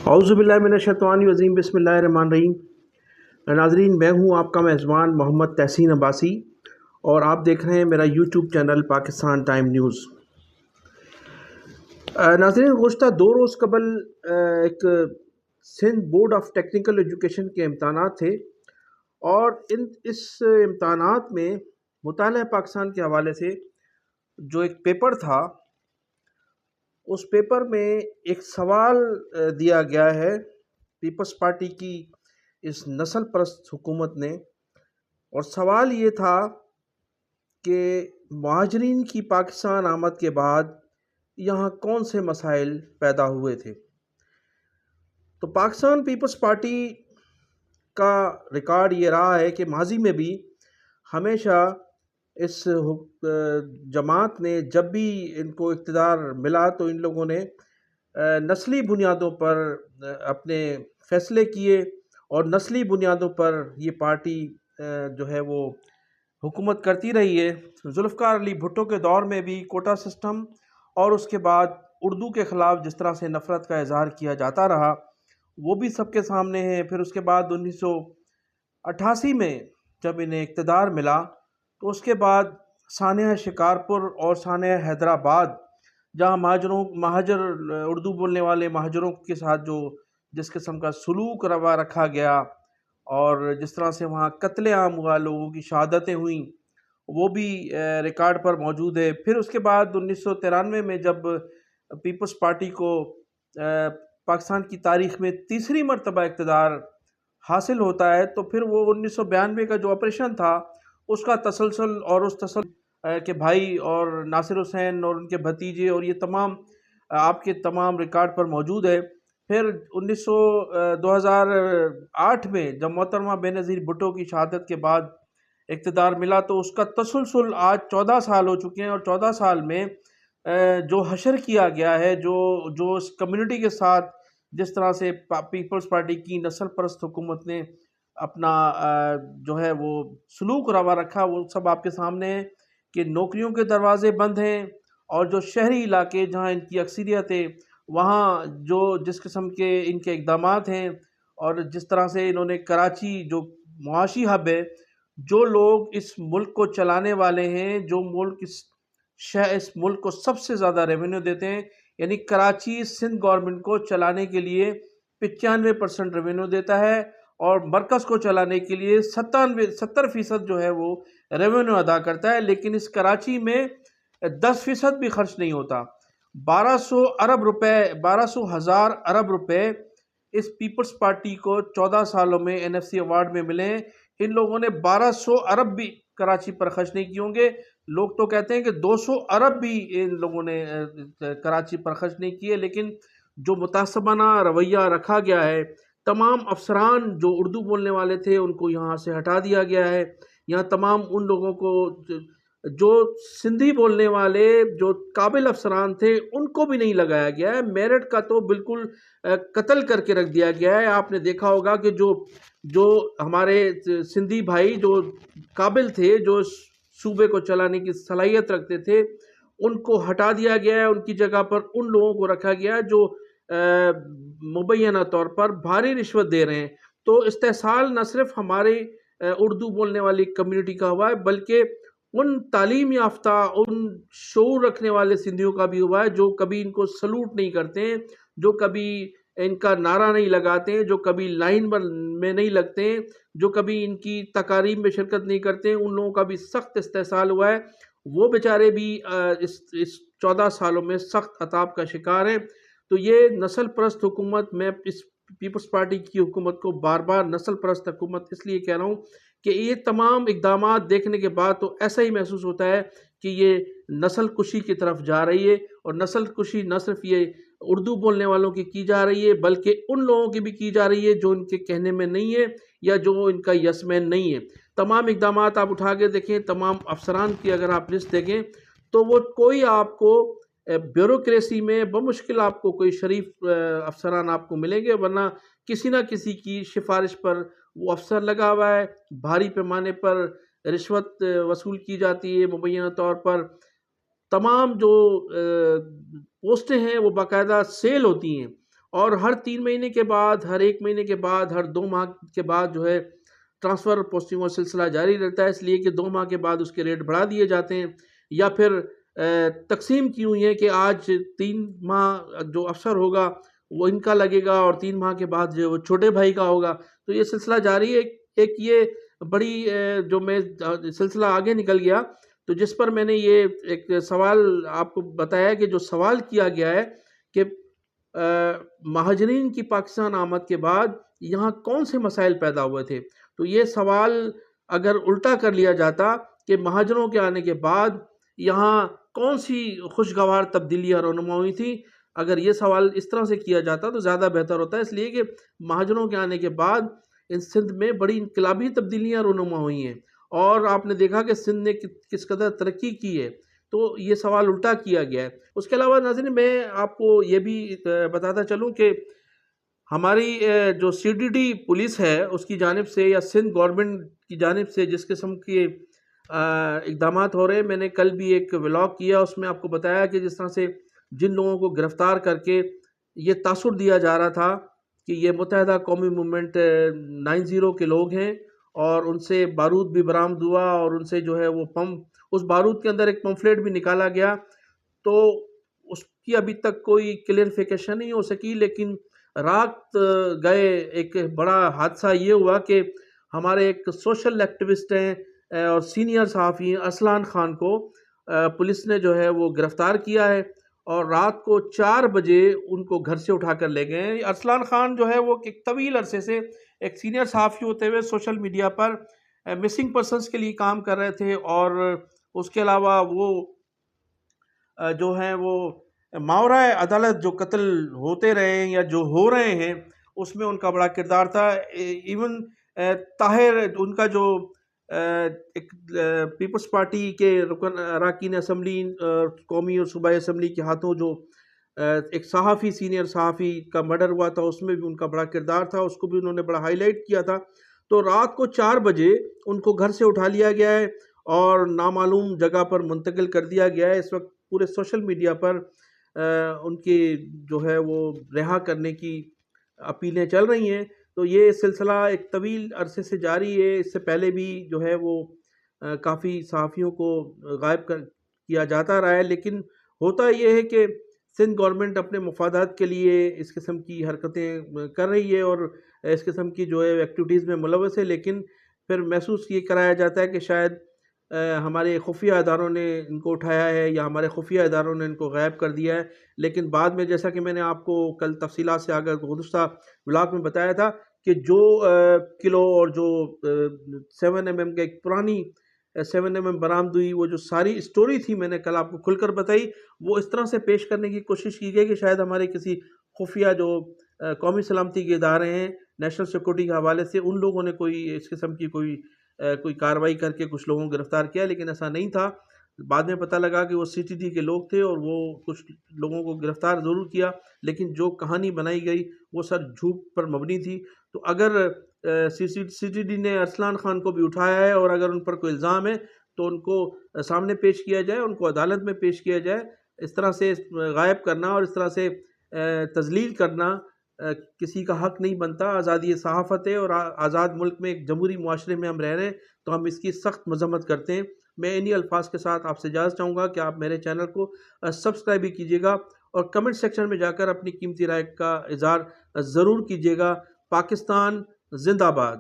اعوذ باللہ من الشیطان الرجیم، بسم اللہ الرحمن الرحیم۔ ناظرین، میں ہوں آپ کا میزبان محمد تحسین عباسی اور آپ دیکھ رہے ہیں میرا YouTube channel Pakistan time news. ناظرین، گزشتہ 2 روز قبل ایک Sindh board of technical education کے امتحانات تھے اور اس امتحانات میں مطالعہ پاکستان کے حوالے سے جو ایک پیپر تھا، اس پیپر میں ایک سوال دیا گیا ہے پیپلز پارٹی کی اس نسل پرست حکومت نے، اور سوال یہ تھا کہ مہاجرین کی پاکستان آمد کے بعد یہاں کون سے مسائل پیدا ہوئے تھے۔ تو پاکستان پیپلز پارٹی کا ریکارڈ یہ رہا ہے کہ ماضی میں بھی ہمیشہ اس جماعت نے جب بھی ان کو اقتدار ملا تو ان لوگوں نے نسلی بنیادوں پر اپنے فیصلے کیے اور نسلی بنیادوں پر یہ پارٹی جو ہے وہ حکومت کرتی رہی ہے۔ ذوالفقار علی بھٹو کے دور میں بھی کوٹا سسٹم اور اس کے بعد اردو کے خلاف جس طرح سے نفرت کا اظہار کیا جاتا رہا وہ بھی سب کے سامنے ہے۔ پھر اس کے بعد 1988 میں جب انہیں اقتدار ملا تو اس کے بعد سانحہ شکارپور اور سانحہ حیدرآباد، جہاں مہاجر اردو بولنے والے مہاجروں کے ساتھ جس قسم کا سلوک روا رکھا گیا اور جس طرح سے وہاں قتل عام ہوا، لوگوں کی شہادتیں ہوئیں، وہ بھی ریکارڈ پر موجود ہے۔ پھر اس کے بعد 1993 میں جب پیپلز پارٹی کو پاکستان کی تاریخ میں تیسری مرتبہ اقتدار حاصل ہوتا ہے تو پھر وہ 1992 کا جو آپریشن تھا اس کا تسلسل اور اس تسلسل کے بھائی اور ناصر حسین اور ان کے بھتیجے اور یہ تمام آپ کے تمام ریکارڈ پر موجود ہے۔ پھر 2008 میں جب محترمہ بینظیر بھٹو کی شہادت کے بعد اقتدار ملا تو اس کا تسلسل آج 14 سال ہو چکے ہیں، اور 14 سال میں جو حشر کیا گیا ہے، جو اس کمیونٹی کے ساتھ جس طرح سے پیپلز پارٹی کی نسل پرست حکومت نے اپنا جو ہے وہ سلوک روا رکھا، وہ سب آپ کے سامنے ہے کہ نوکریوں کے دروازے بند ہیں، اور جو شہری علاقے جہاں ان کی اکثریت ہے وہاں جس قسم کے ان کے اقدامات ہیں، اور جس طرح سے انہوں نے کراچی جو معاشی ہب ہے، جو لوگ اس ملک کو چلانے والے ہیں، جو اس ملک کو سب سے زیادہ ریونیو دیتے ہیں، یعنی کراچی سندھ گورنمنٹ کو چلانے کے لیے 95% ریونیو دیتا ہے اور مرکز کو چلانے کے لیے 70% جو ہے وہ ریونیو ادا کرتا ہے، لیکن اس کراچی میں 10% بھی خرچ نہیں ہوتا۔ 1200 ہزار ارب روپے اس پیپلز پارٹی کو 14 سالوں میں NFC ایوارڈ میں ملے ہیں۔ ان لوگوں نے 1200 ارب بھی کراچی پر خرچ نہیں کیے ہوں گے، لوگ تو کہتے ہیں کہ 200 ارب بھی ان لوگوں نے کراچی پر خرچ نہیں کیے، لیکن جو متعصبانہ رویہ رکھا گیا ہے، تمام افسران جو اردو بولنے والے تھے ان کو یہاں سے ہٹا دیا گیا ہے، یہاں تمام ان لوگوں کو جو سندھی بولنے والے جو قابل افسران تھے ان کو بھی نہیں لگایا گیا ہے، میرٹ کا تو بالکل قتل کر کے رکھ دیا گیا ہے۔ آپ نے دیکھا ہوگا کہ جو ہمارے سندھی بھائی جو قابل تھے، جو صوبے کو چلانے کی صلاحیت رکھتے تھے، ان کو ہٹا دیا گیا ہے، ان کی جگہ پر ان لوگوں کو رکھا گیا ہے جو مبینہ طور پر بھاری رشوت دے رہے ہیں۔ تو استحصال نہ صرف ہمارے اردو بولنے والی کمیونٹی کا ہوا ہے بلکہ ان تعلیم یافتہ ان شعور رکھنے والے سندھیوں کا بھی ہوا ہے جو کبھی ان کو سلوٹ نہیں کرتے ہیں، جو کبھی ان کا نعرہ نہیں لگاتے ہیں، جو کبھی لائن میں نہیں لگتے ہیں، جو کبھی ان کی تقاریب میں شرکت نہیں کرتے ہیں، ان لوگوں کا بھی سخت استحصال ہوا ہے۔ وہ بیچارے بھی اس 14 سالوں میں سخت عذاب کا شکار ہیں۔ تو یہ نسل پرست حکومت، میں اس پیپلز پارٹی کی حکومت کو بار بار نسل پرست حکومت اس لیے کہہ رہا ہوں کہ یہ تمام اقدامات دیکھنے کے بعد تو ایسا ہی محسوس ہوتا ہے کہ یہ نسل کشی کی طرف جا رہی ہے، اور نسل کشی نہ صرف یہ اردو بولنے والوں کی جا رہی ہے بلکہ ان لوگوں کی بھی کی جا رہی ہے جو ان کے کہنے میں نہیں ہے یا جو ان کا یس مین نہیں ہے۔ تمام اقدامات آپ اٹھا کے دیکھیں، تمام افسران کی اگر آپ لسٹ دیکھیں تو وہ کوئی آپ کو بیوروکریسی میں بمشکل آپ کو کوئی شریف افسران آپ کو ملیں گے، ورنہ کسی نہ کسی کی سفارش پر وہ افسر لگا ہوا ہے، بھاری پیمانے پر رشوت وصول کی جاتی ہے، مبینہ طور پر تمام جو پوسٹیں ہیں وہ باقاعدہ سیل ہوتی ہیں، اور ہر 3 مہینے کے بعد، ہر 1 مہینے کے بعد، ہر 2 ماہ کے بعد جو ہے ٹرانسفر پوسٹنگوں کا سلسلہ جاری رہتا ہے، اس لیے کہ 2 ماہ کے بعد اس کے ریٹ بڑھا دیے جاتے ہیں، یا پھر تقسیم کی ہوئی ہے کہ آج 3 ماہ جو افسر ہوگا وہ ان کا لگے گا، اور 3 ماہ کے بعد جو وہ چھوٹے بھائی کا ہوگا. تو یہ سلسلہ جاری ہے. ایک یہ بڑی جو میں سلسلہ آگے نکل گیا، تو جس پر میں نے یہ ایک سوال آپ کو بتایا کہ جو سوال کیا گیا ہے کہ مہاجرین کی پاکستان آمد کے بعد یہاں کون سے مسائل پیدا ہوئے تھے. تو یہ سوال اگر الٹا کر لیا جاتا کہ مہاجروں کے آنے کے بعد یہاں کون سی خوشگوار تبدیلیاں رونما ہوئی تھیں، اگر یہ سوال اس طرح سے کیا جاتا تو زیادہ بہتر ہوتا ہے، اس لیے کہ مہاجروں کے آنے کے بعد ان سندھ میں بڑی انقلابی تبدیلیاں رونما ہوئی ہیں، اور آپ نے دیکھا کہ سندھ نے کس قدر ترقی کی ہے. تو یہ سوال الٹا کیا گیا ہے. اس کے علاوہ ناظرین میں آپ کو یہ بھی بتاتا چلوں کہ ہماری جو CDD پولیس ہے اس کی جانب سے یا سندھ گورنمنٹ کی جانب سے جس قسم کے اقدامات ہو رہے ہیں، میں نے کل بھی ایک ولاگ کیا، اس میں آپ کو بتایا کہ جس طرح سے جن لوگوں کو گرفتار کر کے یہ تاثر دیا جا رہا تھا کہ یہ متحدہ قومی موومنٹ 90 کے لوگ ہیں، اور ان سے بارود بھی برآمد ہوا، اور ان سے جو ہے وہ اس بارود کے اندر ایک پمفلیٹ بھی نکالا گیا. تو اس کی ابھی تک کوئی کلیئرفیکیشن نہیں ہو سکی، لیکن رات گئے ایک بڑا حادثہ یہ ہوا کہ ہمارے ایک سوشل ایکٹیوسٹ ہیں اور سینئر صحافی ہیں ارسلان خان کو پولیس نے جو ہے وہ گرفتار کیا ہے، اور رات کو 4 بجے ان کو گھر سے اٹھا کر لے گئے ہیں. ارسلان خان جو ہے وہ ایک طویل عرصے سے ایک سینئر صحافی ہوتے ہوئے سوشل میڈیا پر مسنگ پرسنز کے لیے کام کر رہے تھے، اور اس کے علاوہ وہ جو ہیں وہ ماورائے عدالت جو قتل ہوتے رہے ہیں یا جو ہو رہے ہیں اس میں ان کا بڑا کردار تھا. ایون طاہر ان کا جو ایک پیپلز پارٹی کے رکن اراکین اسمبلی قومی اور صوبائی اسمبلی کے ہاتھوں جو ایک صحافی سینئر صحافی کا مرڈر ہوا تھا، اس میں بھی ان کا بڑا کردار تھا، اس کو بھی انہوں نے بڑا ہائی لائٹ کیا تھا. تو رات کو 4 بجے ان کو گھر سے اٹھا لیا گیا ہے اور نامعلوم جگہ پر منتقل کر دیا گیا ہے. اس وقت پورے سوشل میڈیا پر ان کی جو ہے وہ رہا کرنے کی اپیلیں چل رہی ہیں. تو یہ سلسلہ ایک طویل عرصے سے جاری ہے. اس سے پہلے بھی جو ہے وہ کافی صحافیوں کو غائب کیا جاتا رہا ہے، لیکن ہوتا یہ ہے کہ سندھ گورنمنٹ اپنے مفادات کے لیے اس قسم کی حرکتیں کر رہی ہے اور اس قسم کی جو ہے ایکٹیویٹیز میں ملوث ہے، لیکن پھر محسوس یہ کرایا جاتا ہے کہ شاید ہمارے خفیہ اداروں نے ان کو اٹھایا ہے یا ہمارے خفیہ اداروں نے ان کو غائب کر دیا ہے. لیکن بعد میں جیسا کہ میں نے آپ کو کل تفصیلات سے آگے گزشتہ بلاگ میں بتایا تھا کہ جو کلو اور جو 7mm کا ایک پرانی 7mm برآمد ہوئی، وہ جو ساری اسٹوری تھی میں نے کل آپ کو کھل کر بتائی، وہ اس طرح سے پیش کرنے کی کوشش کی گئی کہ شاید ہمارے کسی خفیہ جو قومی سلامتی کے ادارے ہیں نیشنل سیکورٹی کے حوالے سے ان لوگوں نے کوئی اس قسم کی کوئی کارروائی کر کے کچھ لوگوں کو گرفتار کیا، لیکن ایسا نہیں تھا. بعد میں پتہ لگا کہ وہ CTD کے لوگ تھے اور وہ کچھ لوگوں کو گرفتار ضرور کیا، لیکن جو کہانی بنائی گئی وہ سر جھوٹ پر مبنی تھی. تو اگر CTD نے ارسلان خان کو بھی اٹھایا ہے اور اگر ان پر کوئی الزام ہے تو ان کو سامنے پیش کیا جائے، ان کو عدالت میں پیش کیا جائے. اس طرح سے غائب کرنا اور اس طرح سے تذلیل کرنا کسی کا حق نہیں بنتا. آزادی صحافت ہے اور آزاد ملک میں ایک جمہوری معاشرے میں ہم رہ رہے ہیں، تو ہم اس کی سخت مذمت کرتے ہیں. میں انہی الفاظ کے ساتھ آپ سے اجازت چاہوں گا کہ آپ میرے چینل کو سبسکرائب بھی کیجیے گا اور کمنٹ سیکشن میں جا کر اپنی قیمتی رائے کا اظہار ضرور کیجیے گا. پاکستان زندہ باد.